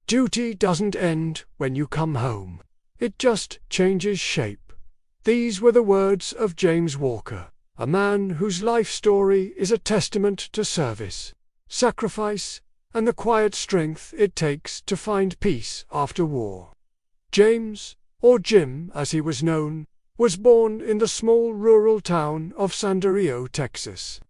Duty doesn't end when you come home. It just changes shape. These were the words of James Walker, a man whose life story is a testament to service, sacrifice, and the quiet strength it takes to find peace after war. James, or Jim as he was known, was born in the small rural town of San Diego, Texas.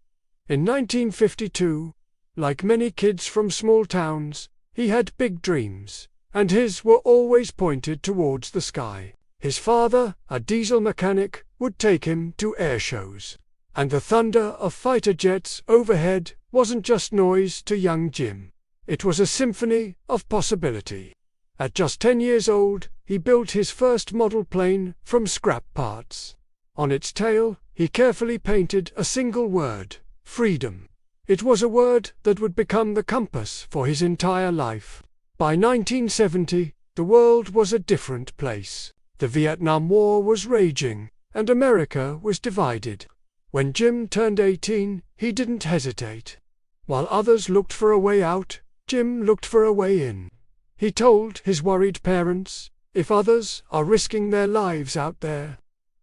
In 1952, like many kids from small towns, he had big dreams, and his were always pointed towards the sky. His father, a diesel mechanic, would take him to air shows, and the thunder of fighter jets overhead wasn't just noise to young Jim. It was a symphony of possibility. At just 10 years old, he built his first model plane from scrap parts. On its tail, he carefully painted a single word: freedom. It was a word that would become the compass for his entire life. By 1970, the world was a different place. The Vietnam War was raging, and America was divided. When Jim turned 18, he didn't hesitate. While others looked for a way out, Jim looked for a way in. He told his worried parents, "If others are risking their lives out there,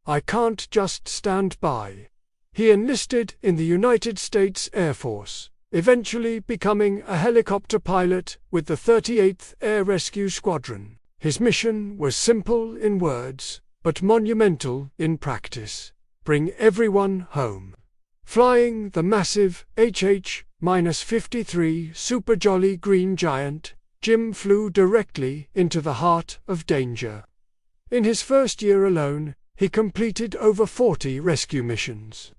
I can't just stand by." He enlisted in the United States Air Force, eventually becoming a helicopter pilot with the 38th Air Rescue Squadron. His mission was simple in words, but monumental in practice: bring everyone home. Flying the massive HH-53 Super Jolly Green Giant, Jim flew directly into the heart of danger. In his first year alone, he completed over 40 rescue missions,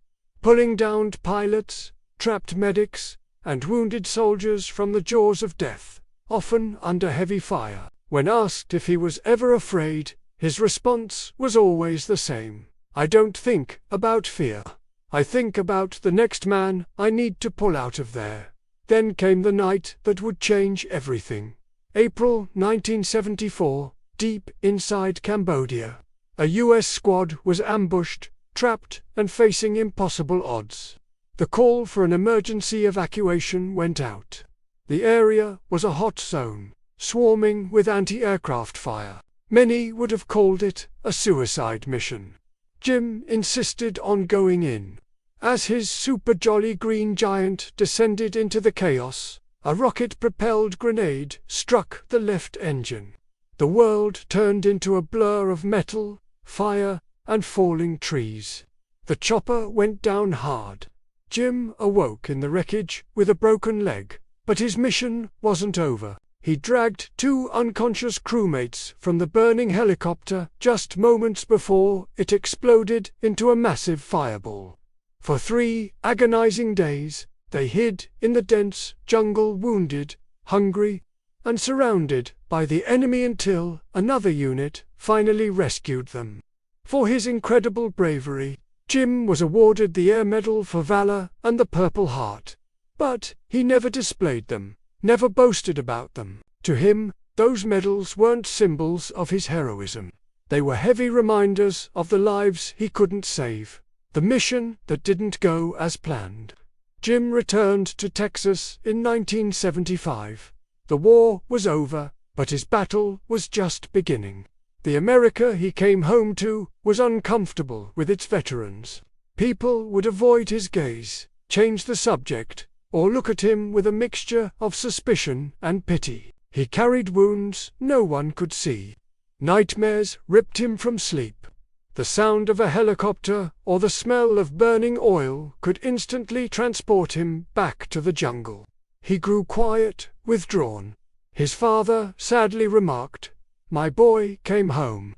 pulling downed pilots, trapped medics, and wounded soldiers from the jaws of death, often under heavy fire. When asked if he was ever afraid, his response was always the same: "I don't think about fear. I think about the next man I need to pull out of there." Then came the night that would change everything. April 1974, deep inside Cambodia. A U.S. squad was ambushed, trapped, and facing impossible odds. The call for an emergency evacuation went out. The area was a hot zone, swarming with anti-aircraft fire. Many would have called it a suicide mission. Jim insisted on going in. As his Super Jolly Green Giant descended into the chaos, a rocket-propelled grenade struck the left engine. The world turned into a blur of metal, fire, and falling trees. The chopper went down hard. Jim awoke in the wreckage with a broken leg, but his mission wasn't over. He dragged 2 unconscious crewmates from the burning helicopter just moments before it exploded into a massive fireball. For 3 agonizing days, they hid in the dense jungle, wounded, hungry, and surrounded by the enemy until another unit finally rescued them. For his incredible bravery, Jim was awarded the Air Medal for Valor and the Purple Heart. But he never displayed them, never boasted about them. To him, those medals weren't symbols of his heroism. They were heavy reminders of the lives he couldn't save, the mission that didn't go as planned. Jim returned to Texas in 1975. The war was over, but his battle was just beginning. The America he came home to was uncomfortable with its veterans. People would avoid his gaze, change the subject, or look at him with a mixture of suspicion and pity. He carried wounds no one could see. Nightmares ripped him from sleep. The sound of a helicopter or the smell of burning oil could instantly transport him back to the jungle. He grew quiet, withdrawn. His father sadly remarked, "My boy came home."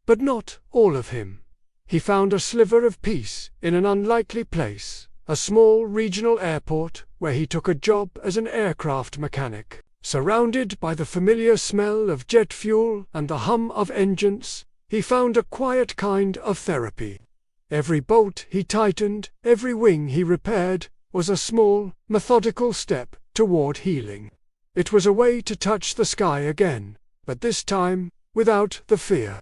But not all of him. He found a sliver of peace in an unlikely place, a small regional airport where he took a job as an aircraft mechanic. Surrounded by the familiar smell of jet fuel and the hum of engines, he found a quiet kind of therapy. Every bolt he tightened, every wing he repaired, was a small, methodical step toward healing. It was a way to touch the sky again, but this time, without the fear.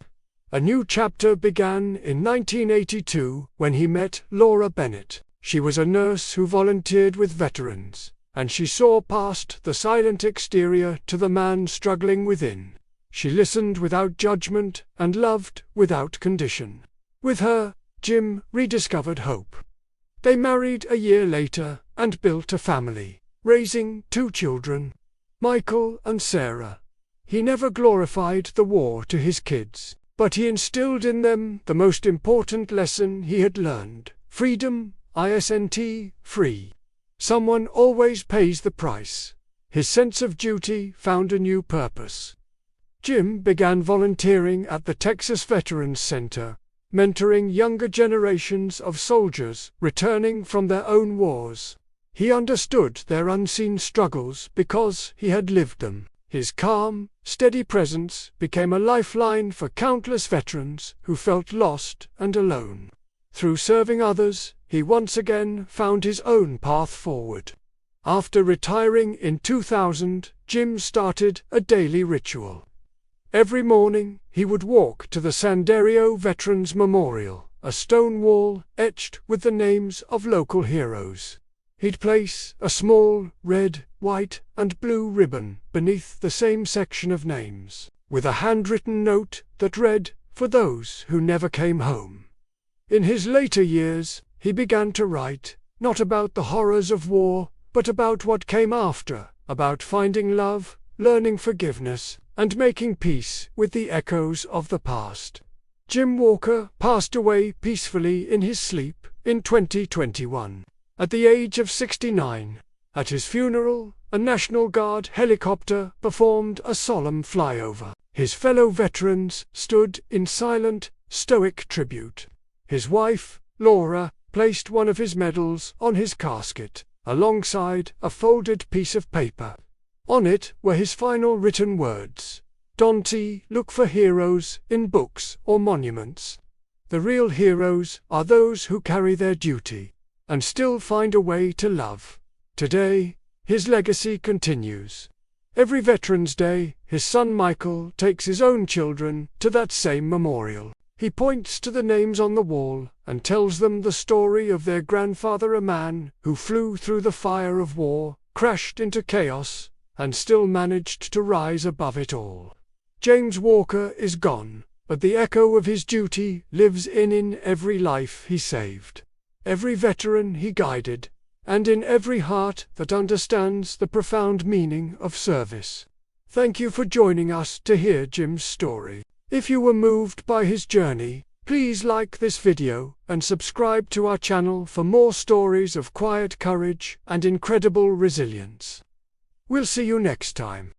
A new chapter began in 1982 when he met Laura Bennett. She was a nurse who volunteered with veterans, and she saw past the silent exterior to the man struggling within. She listened without judgment and loved without condition. With her, Jim rediscovered hope. They married a year later and built a family, raising 2 children, Michael and Sarah. He never glorified the war to his kids, but he instilled in them the most important lesson he had learned: freedom, free. Someone always pays the price. His sense of duty found a new purpose. Jim began volunteering at the Texas Veterans Center, mentoring younger generations of soldiers returning from their own wars. He understood their unseen struggles because he had lived them. His calm, steady presence became a lifeline for countless veterans who felt lost and alone. Through serving others, he once again found his own path forward. After retiring in 2000, Jim started a daily ritual. Every morning, he would walk to the Sandario Veterans Memorial, a stone wall etched with the names of local heroes. He'd place a small red, white, and blue ribbon beneath the same section of names, with a handwritten note that read, "For those who never came home." In his later years, he began to write, not about the horrors of war, but about what came after, about finding love, learning forgiveness, and making peace with the echoes of the past. Jim Walker passed away peacefully in his sleep in 2021, at the age of 69. At his funeral, a National Guard helicopter performed a solemn flyover. His fellow veterans stood in silent, stoic tribute. His wife, Laura, placed one of his medals on his casket, alongside a folded piece of paper. On it were his final written words: "Don't look for heroes in books or monuments. The real heroes are those who carry their duty and still find a way to love." Today, his legacy continues. Every Veterans Day, his son Michael takes his own children to that same memorial. He points to the names on the wall and tells them the story of their grandfather, a man who flew through the fire of war, crashed into chaos, and still managed to rise above it all. James Walker is gone, but the echo of his duty lives in every life he saved, every veteran he guided, and in every heart that understands the profound meaning of service. Thank you for joining us to hear Jim's story. If you were moved by his journey, please like this video and subscribe to our channel for more stories of quiet courage and incredible resilience. We'll see you next time.